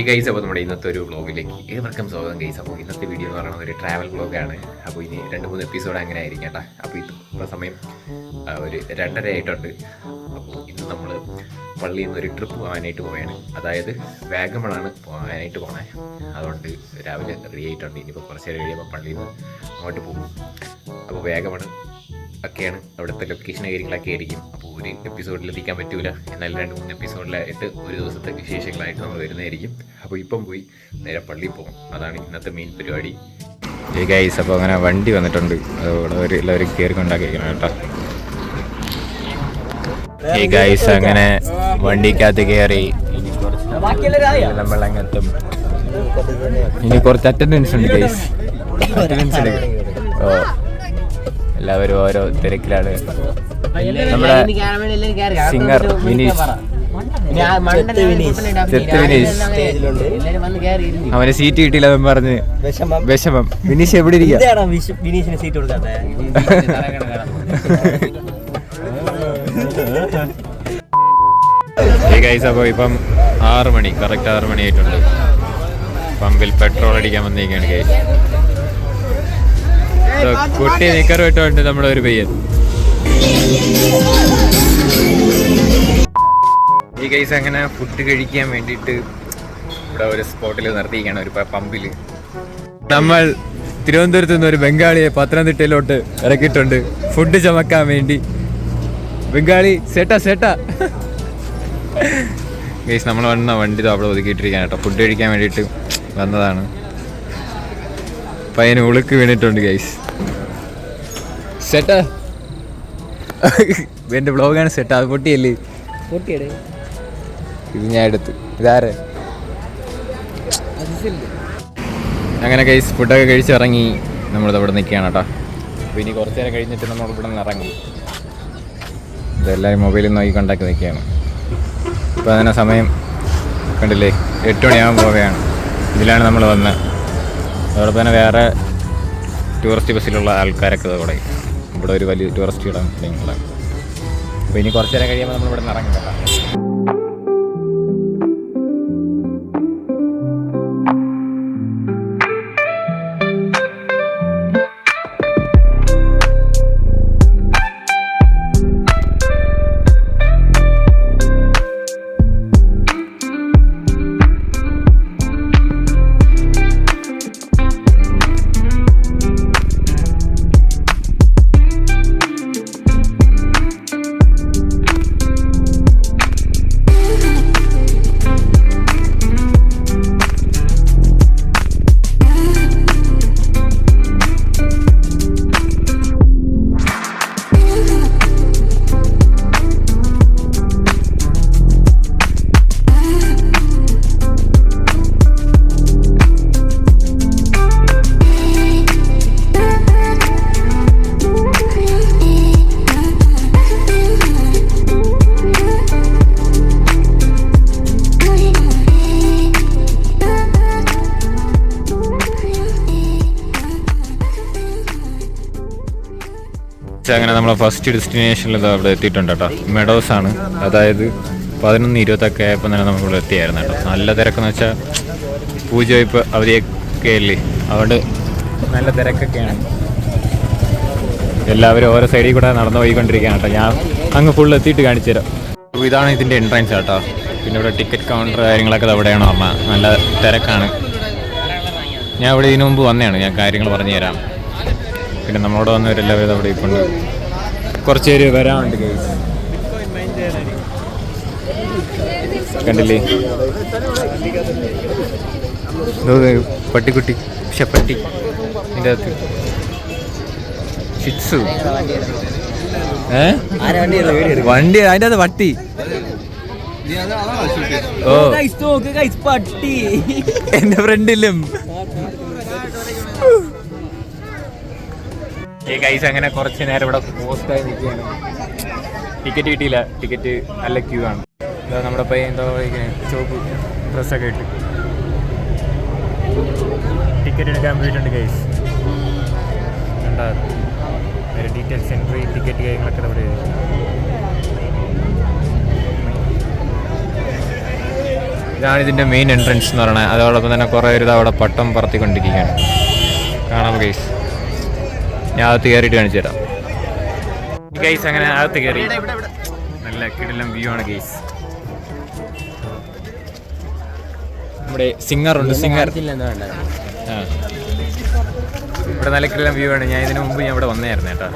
Guys, അപ്പോൾ നമ്മുടെ ഇന്നത്തെ ഒരു വ്ളോഗിലേക്ക് ഏവർക്കും സ്വാഗതം ഗൈസ്. അപ്പോൾ ഇന്നത്തെ വീഡിയോ എന്ന് പറയുന്നത് ഒരു ട്രാവൽ വ്ളോഗാണ്. അപ്പോൾ ഇനി 2-3 എപ്പിസോഡ് അങ്ങനെ ആയിരിക്കും കേട്ടോ. അപ്പോൾ ഇപ്പോൾ സമയം ഒരു 2:30 ആയിട്ടുണ്ട്. അപ്പോൾ ഇന്ന് നമ്മൾ പള്ളിയിൽ നിന്ന് ഒരു ട്രിപ്പ് പോകാനായിട്ട് പോവുകയാണ്. അതായത് വാഗമണാണ് പോകാനായിട്ട് പോകണേ. അതുകൊണ്ട് രാവിലെ റെഡി ആയിട്ടുണ്ട്. ഇനിയിപ്പോൾ കുറച്ച് നേരം കഴിയുമ്പോൾ പള്ളിയിൽ നിന്ന് അങ്ങോട്ട് പോകും. അപ്പോൾ വാഗമൺ ഒക്കെയാണ് അവിടുത്തെ ലൊക്കേഷൻ കാര്യങ്ങളൊക്കെ ആയിരിക്കും. അപ്പോൾ ഒരു എപ്പിസോഡിൽ എത്തിക്കാൻ പറ്റൂല, എന്നാലും 2-3 എപ്പിസോഡിലായിട്ട് ഒരു ദിവസത്തെ വിശേഷങ്ങളായിട്ട് നമ്മൾ വരുന്നതായിരിക്കും. അപ്പോൾ ഇപ്പം പോയി നേരെ പള്ളിയിൽ പോകും. അതാണ് ഇന്നത്തെ മെയിൻ പരിപാടി. ഈ ഗൈസ്, അപ്പോൾ അങ്ങനെ വണ്ടി വന്നിട്ടുണ്ട്. അതുകൂടെ എല്ലാവരും കയറി കൊണ്ടാക്കിയിരിക്കണം കേട്ടോ. ഈ ഗൈസ് അങ്ങനെ വണ്ടിക്കകത്ത് കയറി നമ്മളങ്ങെത്തും. ഇനി കുറച്ച് അറ്റൻഡൻസ് ഉണ്ട് ഗൈസ്. അറ്റൻഡൻസ് ഓ, എല്ലാവരും ഓരോ തിരക്കിലാണ്. നമ്മുടെ സിംഗർ വിനീഷ്, അവന് സീറ്റ് കിട്ടിയില്ലെന്ന് പറഞ്ഞ് വിഷമം. വിനീഷ് എവിടെ ഇരിക്കുക? അപ്പോൾ ഇപ്പം 6 മണി, കറക്റ്റ് 6 മണി ആയിട്ടുണ്ട്. പമ്പിൽ പെട്രോൾ അടിക്കാൻ വന്നിരിക്കുകയാണ് ഗൈസ്. കുട്ടി നിക്കറുമായിട്ടുണ്ട് നമ്മുടെ ഒരു പയ്യൻ. ഈ ഗൈസ് അങ്ങനെ ഫുഡ് കഴിക്കാൻ വേണ്ടിയിട്ട് ഇവിടെ ഒരു സ്പോട്ടിൽ നിർത്തിയിരിക്കുകയാണ്, ഒരു പമ്പിൽ. നമ്മൾ തിരുവനന്തപുരത്ത് നിന്ന് ഒരു ബംഗാളിയെ പത്തനംതിട്ടയിലോട്ട് ഇറക്കിയിട്ടുണ്ട് ഫുഡ് ചമക്കാൻ വേണ്ടി. ബംഗാളി സേട്ടാ ഗൈസ്, നമ്മൾ വന്ന വണ്ടി അവിടെ ഒതുക്കിയിട്ടിരിക്കുകയാണ് കേട്ടോ. ഫുഡ് കഴിക്കാൻ വേണ്ടിയിട്ട് വന്നതാണ്. പയ്യന് ഉളുക്ക് വീണിട്ടുണ്ട് ഗൈസ്. സെറ്റാ, എൻ്റെ ബ്ലോഗാണ് സെറ്റാ. അത് പൊട്ടിയല്ലേ? ഇത് ഞാൻ എടുത്ത്. ഇതാരെ? അങ്ങനെ ഗൈസ് ഫുഡൊക്കെ കഴിച്ചിറങ്ങി നമ്മളിത് അവിടെ നിൽക്കുകയാണ് കേട്ടോ. അപ്പോൾ ഇനി കുറച്ച് നേരം കഴിഞ്ഞിട്ട് നമ്മൾ ഇവിടെ നിന്ന് ഇറങ്ങി. ഇതെല്ലാവരും മൊബൈലിൽ നോക്കി കൊണ്ടാക്കി നിൽക്കുകയാണ്. ഇപ്പോൾ അതിനെ സമയം കണ്ടില്ലേ, 8 മണിയാകാൻ പോവുകയാണ്. ഇതിലാണ് നമ്മൾ വന്നത്. അതോടൊപ്പം തന്നെ വേറെ ടൂറിസ്റ്റ് ബസ്സിലുള്ള ആൾക്കാരൊക്കെ ഇവിടെ ഒരു വലിയ ടൂറിസ്റ്റ് ഇടാൻ നിങ്ങളാണ്. അപ്പോൾ ഇനി കുറച്ച് നേരം കഴിയുമ്പോൾ നമ്മൾ ഇവിടെ നിന്ന് ഇറങ്ങി കേട്ടോ. അങ്ങനെ നമ്മളെ ഫസ്റ്റ് ഡെസ്റ്റിനേഷനിൽ അവിടെ എത്തിയിട്ടുണ്ട് കേട്ടോ. മെഡോസ് ആണ്. അതായത് 11:20 ആയപ്പോൾ തന്നെ നമ്മളിവിടെ എത്തിയായിരുന്നു കേട്ടോ. നല്ല തിരക്കെന്ന് വെച്ചാൽ പൂജ ഇപ്പോൾ അവധിയൊക്കെ അല്ലേ, അതുകൊണ്ട് നല്ല തിരക്കൊക്കെയാണ്. എല്ലാവരും ഓരോ സൈഡിൽ കൂടെ നടന്നു പോയിക്കൊണ്ടിരിക്കുകയാണ് കേട്ടോ. ഞാൻ അങ്ങ് ഫുൾ എത്തിയിട്ട് കാണിച്ചു തരാം. അപ്പോൾ ഇതാണ് ഇതിൻ്റെ എൻട്രൻസ് കേട്ടോ. പിന്നെ ഇവിടെ ടിക്കറ്റ് കൗണ്ടർ കാര്യങ്ങളൊക്കെ അവിടെയാണ് പറഞ്ഞാൽ. നല്ല തിരക്കാണ്. ഞാൻ ഇവിടെ ഇതിനു മുമ്പ് വന്നതാണ്, ഞാൻ കാര്യങ്ങൾ പറഞ്ഞു തരാം. പിന്നെ നമ്മളോട് വന്നവരെല്ലാവരും അവിടെ ഇപ്പോണ്ട്. കുറച്ച് പേര് വരാനുണ്ട് ഗൈസ്. കണ്ടില്ലേ പട്ടിക്കുട്ടി, പക്ഷെ പട്ടി ഇതിൻ്റെ അകത്ത് ഷിറ്റ്സു. വണ്ടി അതിൻ്റെ അകത്ത് പട്ടി. ഓ പട്ടി എൻ്റെ ഫ്രണ്ടിലും. ഈ ഗൈസ് അങ്ങനെ കുറച്ച് നേരം ഇവിടെ പോസ്റ്റായി നിൽക്കുകയാണ്. ടിക്കറ്റ് കിട്ടിയില്ല. ടിക്കറ്റ് നല്ല ക്യൂ ആണ്. നമ്മുടെ പയ്യൻ എന്തോ ചോപ്പ് ഡ്രസ്സൊക്കെ ഇട്ട് ടിക്കറ്റ് എടുക്കാൻ പോയിട്ടുണ്ട് ഗൈസ്. കണ്ടാ ഡീറ്റെയിൽസ്, എൻട്രി, ടിക്കറ്റ് കാര്യങ്ങളൊക്കെ ഇവിടെ. ഇതാണ് ഇതിൻ്റെ മെയിൻ എൻട്രൻസ് എന്ന് പറയുന്നത്. അതോടൊപ്പം തന്നെ കുറേ ഒരു അവിടെ പട്ടം പറത്തിക്കൊണ്ടിരിക്കുകയാണ്. കാണാം ഗൈസ്. ഞാൻ അകത്ത് കയറിയിട്ട് കാണിച്ചു തരാം ഗൈസ്. അങ്ങനെ അകത്ത് കയറി നല്ല കിടിലം വ്യൂ ആണ് ഗൈസ്. നമ്മുടെ സിംഗറുണ്ട്, സിംഗർ. ആ, ഇവിടെ നല്ല കിടിലം വ്യൂ ആണ്. ഞാൻ ഇതിനു മുമ്പ് ഇവിടെ വന്നായിരുന്നു കേട്ടോ.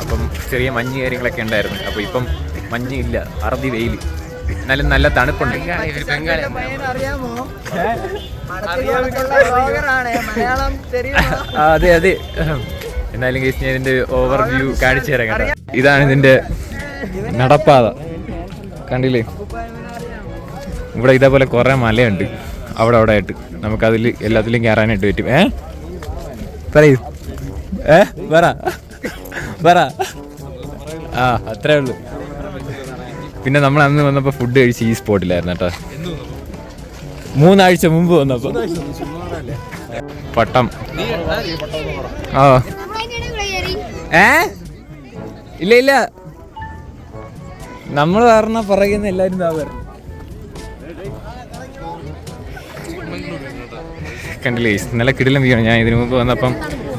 അപ്പം ചെറിയ മഞ്ഞ് കാര്യങ്ങളൊക്കെ ഉണ്ടായിരുന്നു. അപ്പോൾ ഇപ്പം മഞ്ഞ് ഇല്ല, അറുതി വെയിൽ, എന്നാലും നല്ല തണുപ്പുണ്ട്. അതെ അതെ. എന്നാലും കേസ് ഞാൻ ഇതിന്റെ ഓവർ വ്യൂ കാണിച്ചു തരാം കേട്ടോ. ഇതാണ് ഇതിന്റെ നടപ്പാത, കണ്ടില്ലേ? ഇവിടെ ഇതേപോലെ കുറെ മലയുണ്ട് അവിടെ അവിടെ ആയിട്ട്. നമുക്കതിൽ എല്ലാത്തിലും കയറാനായിട്ട് പറ്റും. പറയൂ, പറ പറ. ആ, അത്രേ ഉള്ളൂ. പിന്നെ നമ്മൾ അന്ന് വന്നപ്പോൾ ഫുഡ് കഴിച്ച് ഈ സ്പോട്ടിലായിരുന്നു കേട്ടോ. 3 ആഴ്ച മുമ്പ് വന്നപ്പോൾ പട്ടം. ആ, ഇല്ല ഇല്ല, നമ്മൾ പറഞ്ഞ പറയുന്ന എല്ലാവരും ഇതാ പറഞ്ഞു. കണ്ടില്ലേ നല്ല കിടിലം വ്യൂ ആണ്. ഞാൻ ഇതിനു മുമ്പ് വന്നപ്പം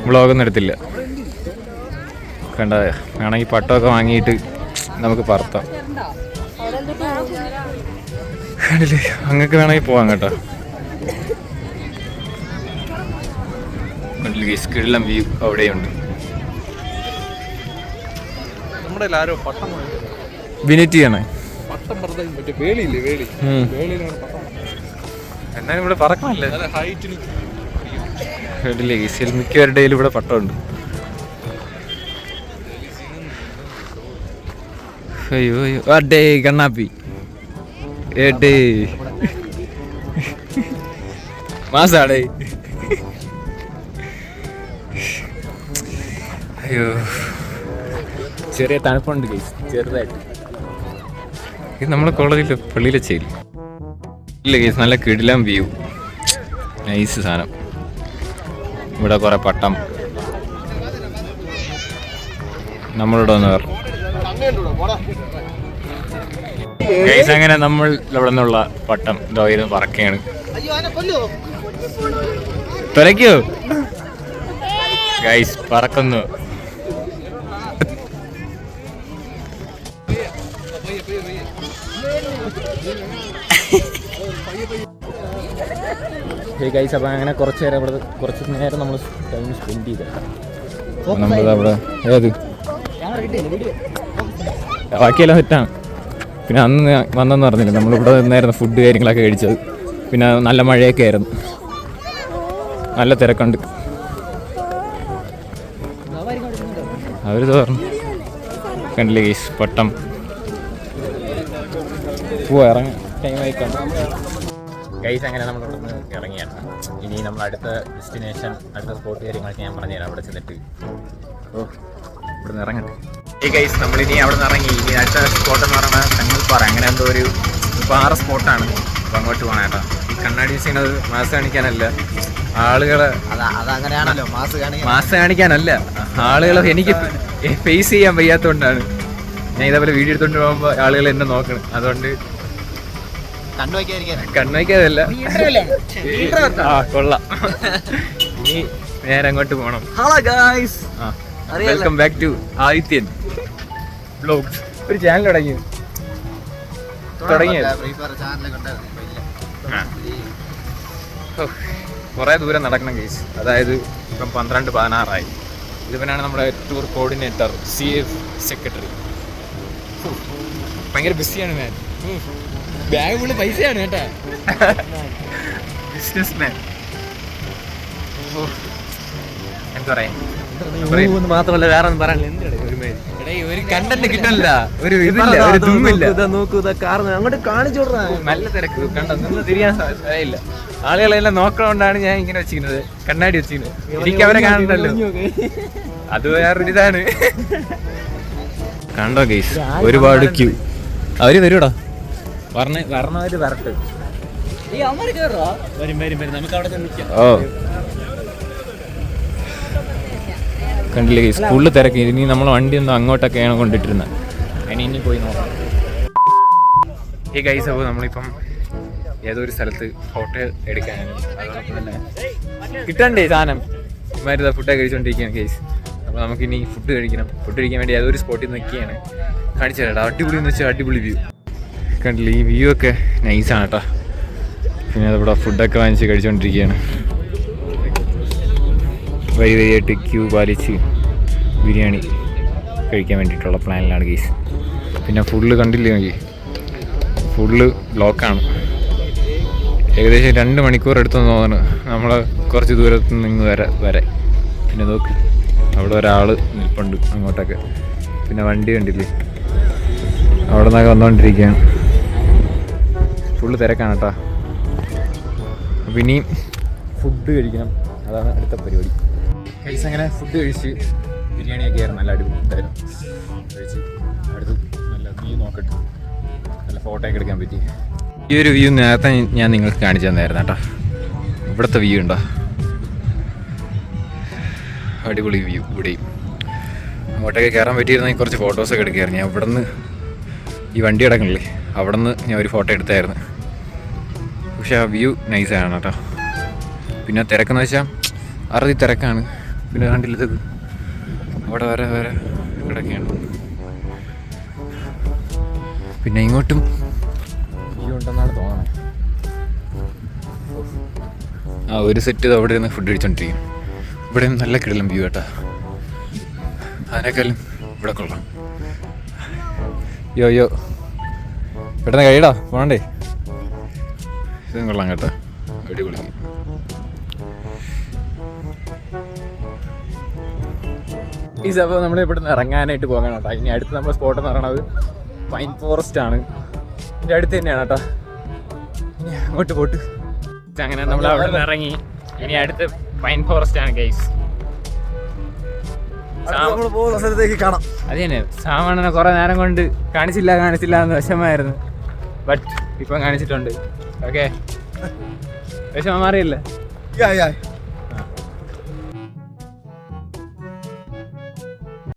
വ്ളോഗൊന്നും എടുത്തില്ല. കണ്ട വേണമെങ്കിൽ പട്ടമൊക്കെ വാങ്ങിയിട്ട് നമുക്ക് പറത്താം. കണ്ടില്ലേ, അങ്ങക്ക് വേണമെങ്കിൽ പോവാം കേട്ടോ. കണ്ടില്ലേ കിടിലം വ്യൂ അവിടെയുണ്ട്. വിനിറ്റ് ചെയ്യണേ. എന്നാലും ഇവിടെ പറക്കണല്ലേ. കണ്ടില്ലേ മിക്കവരുടെയും ഇവിടെ പട്ടമുണ്ട്. അയ്യോ അയ്യോ, അടേ കണ്ണാപ്പി ഏട്ടേ മാസാടേ. അയ്യോ, ചെറിയ തണുപ്പുണ്ട് കേസ്, ചെറുതായിട്ട്. ഇത് നമ്മളെ കോളേജിൽ പള്ളിയിലെ ചെയ്യില്ല. ഇല്ല കേസ്, നല്ല കിടിലം വ്യൂ, നൈസ് സാധനം. ഇവിടെ കുറെ പട്ടം. നമ്മളിവിടെ വന്ന് വേറെ ഗൈസ്. അങ്ങനെ നമ്മൾ ഇവിടെ നിന്നുള്ള പട്ടം ഇതായിരുന്നു പറക്കുകയാണ്. തുലയ്ക്കോ ഗൈസ്, പറക്കുന്നു. ഗൈസ്, അപ്പം അങ്ങനെ കുറച്ച് നേരം നമ്മൾ ടൈം സ്പെൻഡ് ചെയ്ത നമ്മളവിടെ ഏത് ബാക്കിയെല്ലാം സെറ്റാണ്. പിന്നെ അന്ന് വന്നെന്ന് പറഞ്ഞില്ല, നമ്മളിവിടെ നിന്നായിരുന്നു ഫുഡ് കാര്യങ്ങളൊക്കെ കഴിച്ചത്. പിന്നെ നല്ല മഴയൊക്കെ ആയിരുന്നു, നല്ല തിരക്കുണ്ട്. അവരിത് പറഞ്ഞു കണ്ടില്ലേ ഗൈസ്, പട്ടം പോവാ ഇറങ്ങാൻ ടൈമായിക്കാണ് ഗൈസ്. അങ്ങനെ നമ്മളിവിടെ നിന്ന് ഇറങ്ങിയാണ്. ഇനി നമ്മൾ അടുത്ത ഡെസ്റ്റിനേഷൻ, അടുത്ത സ്പോട്ട് കാര്യങ്ങളൊക്കെ ഞാൻ പറഞ്ഞുതരാം. അവിടെ ചെന്നിട്ട് ഇവിടെ നിന്ന് ഇറങ്ങട്ടെ. ഈ ഗൈസ്, നമ്മളിനി അവിടെ നിന്ന് ഇറങ്ങി. ഇനി അടുത്ത സ്പോട്ട് എന്ന് പറയുന്നത് തങ്ങൾപ്പാറ, അങ്ങനെ എന്തോ ഒരു പാറ സ്പോട്ടാണ്. അപ്പോൾ അങ്ങോട്ട് പോകണം കേട്ടോ. ഈ കണ്ണാടി യൂസ് ചെയ്യുന്നത് മാസ് കാണിക്കാനല്ല, ആളുകളെ മാസ് കാണിക്കാനല്ല, ആളുകളെ എനിക്ക് ഫേസ് ചെയ്യാൻ വയ്യാത്തതുകൊണ്ടാണ് ഞാൻ ഇതേപോലെ വീഡിയോ എടുത്തുകൊണ്ട് പോകുമ്പോൾ ആളുകൾ എന്നെ നോക്കണം. അതുകൊണ്ട് കണ്ണുവയ്ക്കാതല്ല. ആ കൊള്ളാം. ഇനി നേരെ അങ്ങോട്ട് പോകണം. Hello guys, welcome back to Adithyan vlogs. ഒരു ചാനൽ തുടങ്ങിയത് കുറേ ദൂരം നടക്കണം ഗൈസ്. അതായത് ഇപ്പം 12-16 ഇതിവനാണ് നമ്മുടെ ടൂർ കോർഡിനേറ്റർ, CF സെക്രട്ടറി. ഭയങ്കര ബിസിയാണ് മാൻ. ബാഗ് ഫുള്ള് പൈസയാണ് കേട്ടാ. Business man. എന്താ പറയാ, മാത്രമല്ല വേറെ ഒന്നും പറയാനില്ല. ഒരു കണ്ടന്റ് കിട്ടണില്ല, ഒരു ഇതില്ല, ഒരു തുമ്മില്ല. അങ്ങോട്ട് കാണിച്ചു നല്ല തിരക്ക് കണ്ടൊന്നും തിരിയാൻ സാധ്യതയില്ല. ആളുകളെല്ലാം നോക്കണോണ്ടാണ് ഞാൻ ഇങ്ങനെ വെച്ചിരിക്കുന്നത്, കണ്ണാടി വെച്ചിരിക്കുന്നത്. എനിക്ക് അവരെ കാണണ്ടല്ലോ, അത് വേറൊരു ഇതാണ്. കണ്ടോ ഗൈസ്, ഒരുപാട് ക്യൂ. അവര് വരൂടാ, വരണവര് വരട്ടെ. ഓ കണ്ടില്ലേ ഗൈസ്, ഫുള്ള് തിരക്ക്. ഇനി നമ്മൾ വണ്ടി ഒന്നും അങ്ങോട്ടൊക്കെയാണ് കൊണ്ടിട്ടിരുന്നത്. ഇനി പോയി നോക്കാം. ഈ ഗൈസ്, അപ്പോൾ നമ്മളിപ്പം ഏതോ ഒരു സ്ഥലത്ത് ഫോട്ടോ എടുക്കാനും അതോടൊപ്പം തന്നെ കിട്ടണ്ടേ സാധനം ഇമാര് ഫുഡൊക്കെ കഴിച്ചുകൊണ്ടിരിക്കുകയാണ് കേസ്. അപ്പോൾ നമുക്കിനി ഫുഡ് കഴിക്കാൻ വേണ്ടി ഏതൊരു സ്പോട്ടിൽ നിൽക്കുകയാണ്. കാണിച്ചു തരാം. അടിപൊളി എന്ന് വെച്ചാൽ അടിപൊളി വ്യൂ കണ്ടില്ല. ഈ വ്യൂ ഒക്കെ നൈസാണ് കേട്ടോ. പിന്നെ അതിവിടെ ഫുഡൊക്കെ വാങ്ങിച്ച് കഴിച്ചുകൊണ്ടിരിക്കുകയാണ്. വരിയായിട്ട് ക്യൂ പാലിച്ച് ബിരിയാണി കഴിക്കാൻ വേണ്ടിയിട്ടുള്ള പ്ലാനിലാണ് കേസ്. പിന്നെ ഫുള്ള് കണ്ടില്ലേ നോക്കി, ഫുള്ള് ബ്ലോക്കാണ്. ഏകദേശം 2 മണിക്കൂർ എടുത്തെന്ന് തോന്നുന്നു നമ്മൾ കുറച്ച് ദൂരത്ത് നിന്ന് വരെ. പിന്നെ നോക്ക് അവിടെ ഒരാൾ നിൽപ്പുണ്ട് അങ്ങോട്ടൊക്കെ. പിന്നെ വണ്ടി കണ്ടില്ലേ അവിടെ നിന്നൊക്കെ വന്നുകൊണ്ടിരിക്കുകയാണ്. ഫുള്ള് തിരക്കാണ് കേട്ടോ. അപ്പോൾ ഇനിയും ഫുഡ് കഴിക്കണം, അതാണ് അടുത്ത പരിപാടി. കഴിച്ച് അങ്ങനെ ഫുഡ് കഴിച്ച് ബിരിയാണിയൊക്കെ ആയിരുന്നു. നല്ല അടിപൊളി ഉണ്ടായിരുന്നു. കഴിച്ച് അടുത്ത് നല്ല വ്യൂ നോക്കട്ടെ, നല്ല ഫോട്ടോ ഒക്കെ എടുക്കാൻ പറ്റി. ഈ ഒരു വ്യൂ നേരത്തെ ഞാൻ നിങ്ങൾക്ക് കാണിച്ചു തന്നായിരുന്നു കേട്ടോ. ഇവിടുത്തെ വ്യൂ ഉണ്ടോ, അടിപൊളി വ്യൂ. ഇവിടെയും അങ്ങോട്ടൊക്കെ കയറാൻ പറ്റിയിരുന്നെങ്കിൽ കുറച്ച് ഫോട്ടോസൊക്കെ എടുക്കുമായിരുന്നു. ഞാൻ ഇവിടെ നിന്ന് ഈ വണ്ടി കിടക്കണില്ലേ അവിടെ നിന്ന് ഞാൻ ഒരു ഫോട്ടോ എടുത്തായിരുന്നു. പക്ഷേ ആ വ്യൂ നൈസാണ് കേട്ടോ. പിന്നെ തിരക്കെന്ന് വെച്ചാൽ അറുതി തിരക്കാണ്. പിന്നെ കണ്ടില്ലത് അവിടെ വരെ കിടക്കുകയാണ്. പിന്നെ ഇങ്ങോട്ടും വ്യൂ ഉണ്ടെന്നാണ് തോന്നണേ. ആ ഒരു സെറ്റ് അവിടെ ഇരുന്ന് ഫുഡ് കഴിച്ചോണ്ടിരിക്കും. ഇവിടെയും നല്ല കിടലും വ്യൂ കേട്ടോ. അതിനേക്കാളും ഇവിടെ കൊള്ളാം. യോ പെട്ടെന്ന് കഴിയടാ പോകണ്ടേ. ഇതും കൊള്ളാം കേട്ടോ, അടിപൊളി. ഈ സമയം നമ്മൾ ഇവിടുന്ന് ഇറങ്ങാനായിട്ട് പോകാൻ കേട്ടോ. ഇനി അടുത്ത് നമ്മുടെ സ്പോട്ട് എന്ന് പറയുന്നത് പൈൻ ഫോറസ്റ്റ് ആണ്. ഇതിൻ്റെ അടുത്ത് തന്നെയാണ് കേട്ടോ. ഇനി അങ്ങോട്ട് പോട്ട്. അങ്ങനെ നമ്മൾ അവിടെ നിന്ന് ഇറങ്ങി. ഇനി അടുത്ത് പൈൻ ഫോറസ്റ്റ് ആണ് ഗൈസ്. കാണാം. അത് തന്നെ സാമാണനെ കുറെ നേരം കൊണ്ട് കാണിച്ചില്ല എന്ന് വിഷമമായിരുന്നു. ബട്ട് ഇപ്പം കാണിച്ചിട്ടുണ്ട്. ഓക്കെ വിഷമം മാറിയല്ലേ?